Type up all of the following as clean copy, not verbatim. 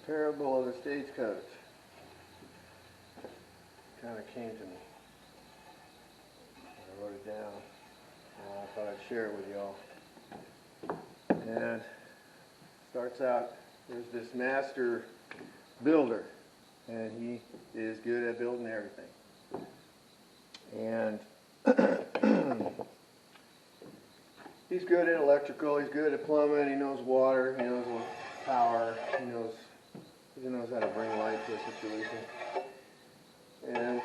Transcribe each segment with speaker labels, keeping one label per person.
Speaker 1: Parable of the Stagecoach kind of came to me. I wrote it down. I thought I'd share it with y'all. And starts out, there's this master builder, and he is good at building everything. And he's good at electrical, he's good at plumbing, he knows water, he knows power, he knows how to bring light to a situation. And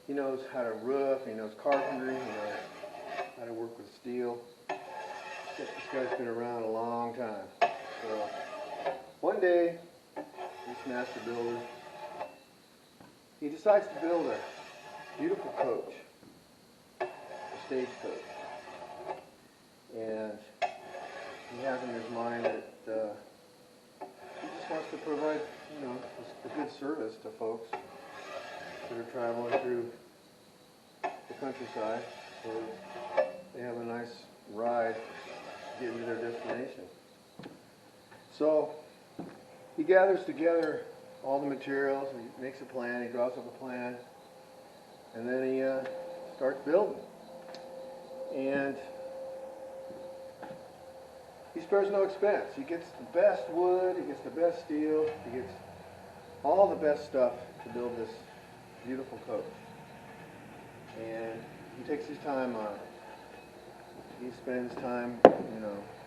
Speaker 1: he knows how to roof, he knows carpentry, he knows how to work with steel. This guy's been around a long time. So one day, this master builder, he decides to build a beautiful coach, a stagecoach. And he has in his mind that he just wants to provide, a good service to folks that are traveling through the countryside, so they have a nice ride getting to their destination. So he gathers together all the materials, and he makes a plan, he draws up a plan, and then he starts building. And he spares no expense. He gets the best wood, he gets the best steel, he gets all the best stuff to build this beautiful coach. And he takes his time on it. He spends time,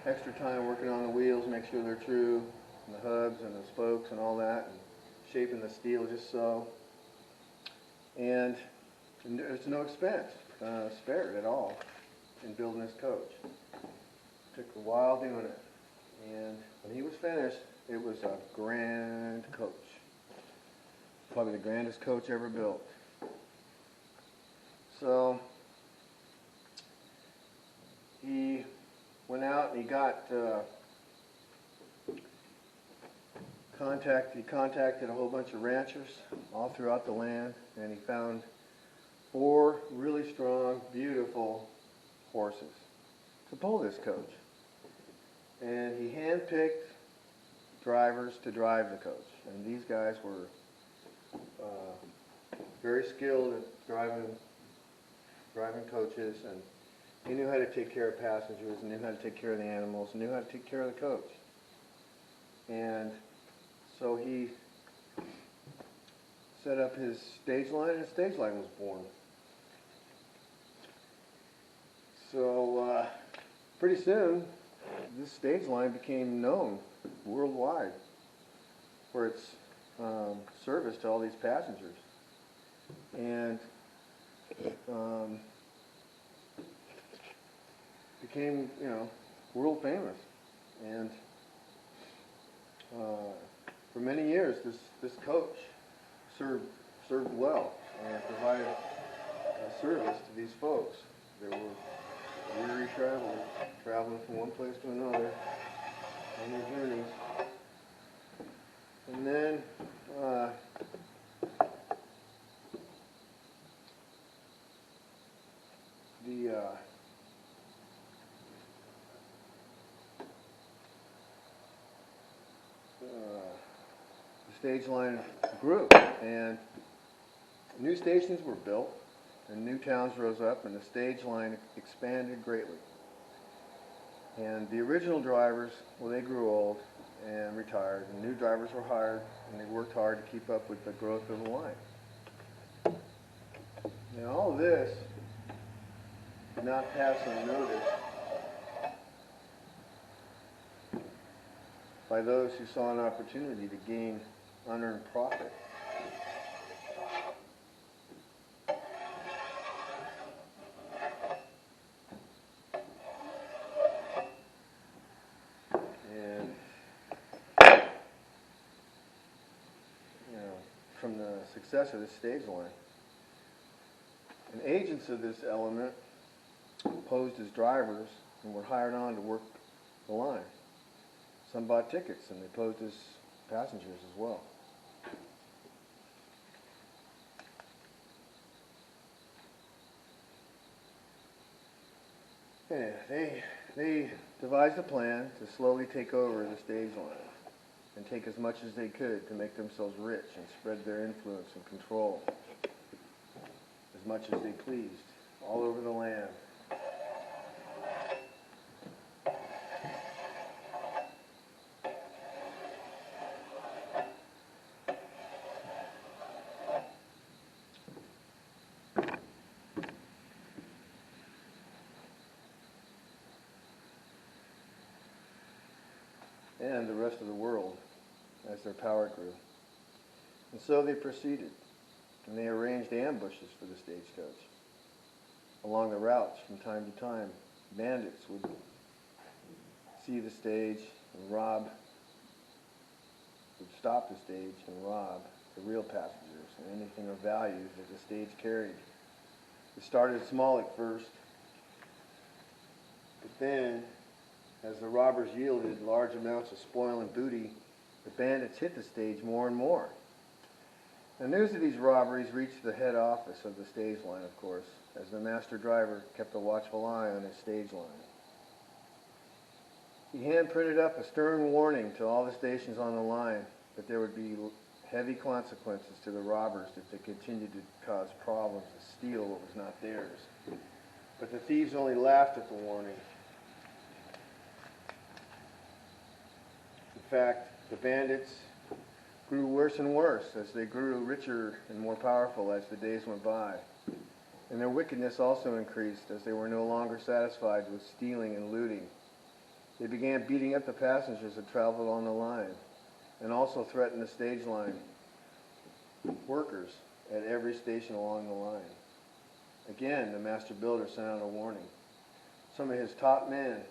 Speaker 1: extra time working on the wheels, make sure they're true, and the hubs and the spokes and all that, and shaping the steel just so. And there's no expense spared at all in building this coach. Took a while doing it, and when he was finished, it was a grand coach. Probably the grandest coach ever built. So he went out and he got he contacted a whole bunch of ranchers all throughout the land, and he found 4 really strong, beautiful horses to pull this coach. And he handpicked drivers to drive the coach, and these guys were very skilled at driving coaches, and he knew how to take care of passengers, and knew how to take care of the animals, and knew how to take care of the coach. And so he set up his stage line, and a stage line was born. So pretty soon, this stage line became known worldwide for its service to all these passengers. And became, world famous. And for many years, this coach served well and provided service to these folks. There were weary travelers traveling from one place to another on their journeys. And then the stage line grew, and new stations were built, and new towns rose up, and the stage line expanded greatly. And the original drivers, well, they grew old and retired, and new drivers were hired, and they worked hard to keep up with the growth of the line. Now, all of this did not pass unnoticed by those who saw an opportunity to gain unearned profit. And, from the success of this stage line. And agents of this element posed as drivers and were hired on to work the line. Some bought tickets, and they posed as passengers as well. Yeah, they devised a plan to slowly take over the stage line and take as much as they could to make themselves rich and spread their influence and control as much as they pleased all over the land. And the rest of the world as their power grew. And so they proceeded, and they arranged ambushes for the stagecoach. Along the routes, from time to time, bandits would see the stage and would stop the stage and rob the real passengers and anything of value that the stage carried. It started small at first, but then, as the robbers yielded large amounts of spoil and booty, the bandits hit the stage more and more. The news of these robberies reached the head office of the stage line, of course, as the master driver kept a watchful eye on his stage line. He hand-printed up a stern warning to all the stations on the line that there would be heavy consequences to the robbers if they continued to cause problems and steal what was not theirs. But the thieves only laughed at the warning. In fact, the bandits grew worse and worse as they grew richer and more powerful as the days went by. And their wickedness also increased as they were no longer satisfied with stealing and looting. They began beating up the passengers that traveled on the line and also threatened the stage line workers at every station along the line. Again, the master builder sent out a warning. Some of his top men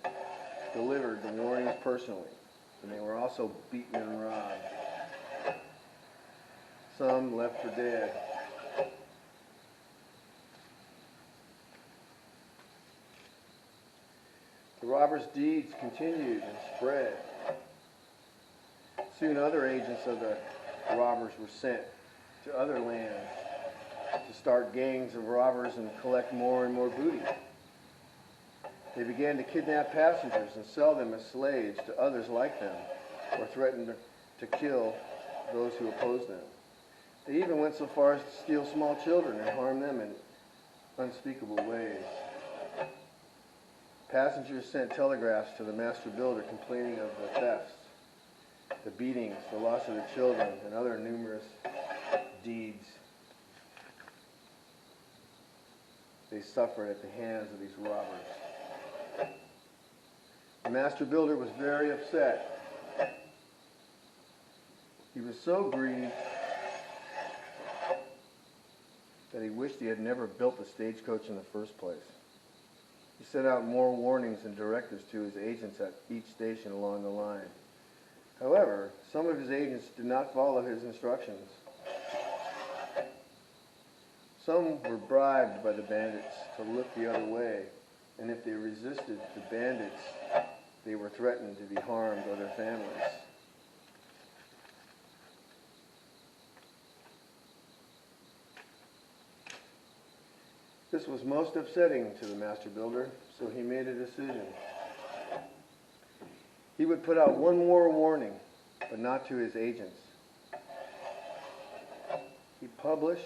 Speaker 1: delivered the warnings personally, and they were also beaten and robbed. Some left for dead. The robbers' deeds continued and spread. Soon other agents of the robbers were sent to other lands to start gangs of robbers and collect more and more booty. They began to kidnap passengers and sell them as slaves to others like them, or threatened to kill those who opposed them. They even went so far as to steal small children and harm them in unspeakable ways. Passengers sent telegraphs to the master builder complaining of the thefts, the beatings, the loss of their children, and other numerous deeds they suffered at the hands of these robbers. The master builder was very upset. He was so grieved that he wished he had never built the stagecoach in the first place. He sent out more warnings and directives to his agents at each station along the line. However, some of his agents did not follow his instructions. Some were bribed by the bandits to look the other way, and if they resisted the bandits, they were threatened to be harmed or their families. This was most upsetting to the master builder, so he made a decision. He would put out one more warning, but not to his agents. He published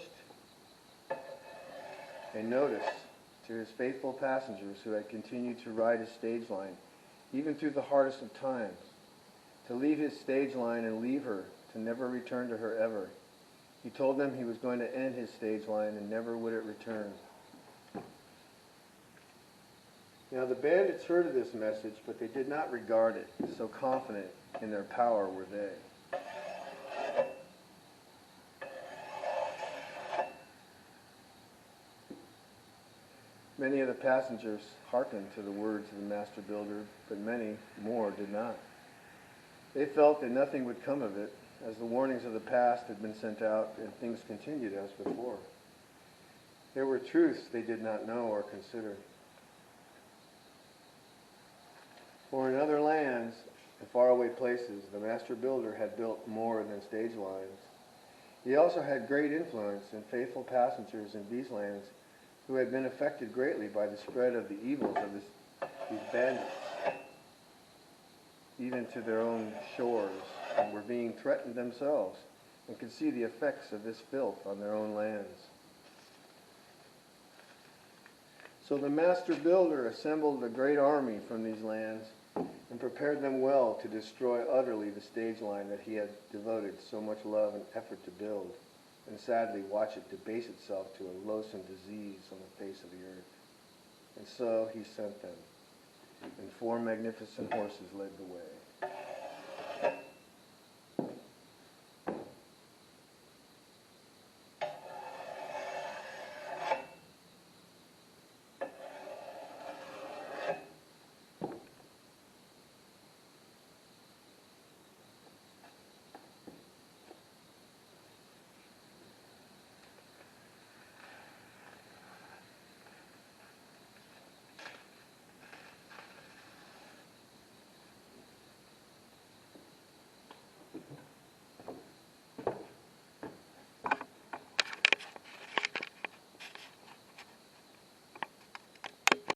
Speaker 1: a notice to his faithful passengers who had continued to ride his stage line, even through the hardest of times, to leave his stage line and leave her, to never return to her ever. He told them he was going to end his stage line and never would it return. Now the bandits heard of this message, but they did not regard it, so confident in their power were they. Many of the passengers hearkened to the words of the master builder, but many more did not. They felt that nothing would come of it, as the warnings of the past had been sent out and things continued as before. There were truths they did not know or consider. For in other lands and faraway places, the master builder had built more than stage lines. He also had great influence and faithful passengers in these lands who had been affected greatly by the spread of the evils of these bandits. even to their own shores, and were being threatened themselves, and could see the effects of this filth on their own lands. So the master builder assembled a great army from these lands and prepared them well to destroy utterly the stage line that he had devoted so much love and effort to build, and sadly watch it debase itself to a loathsome disease on the face of the earth. And so he sent them, and 4 magnificent horses led the way.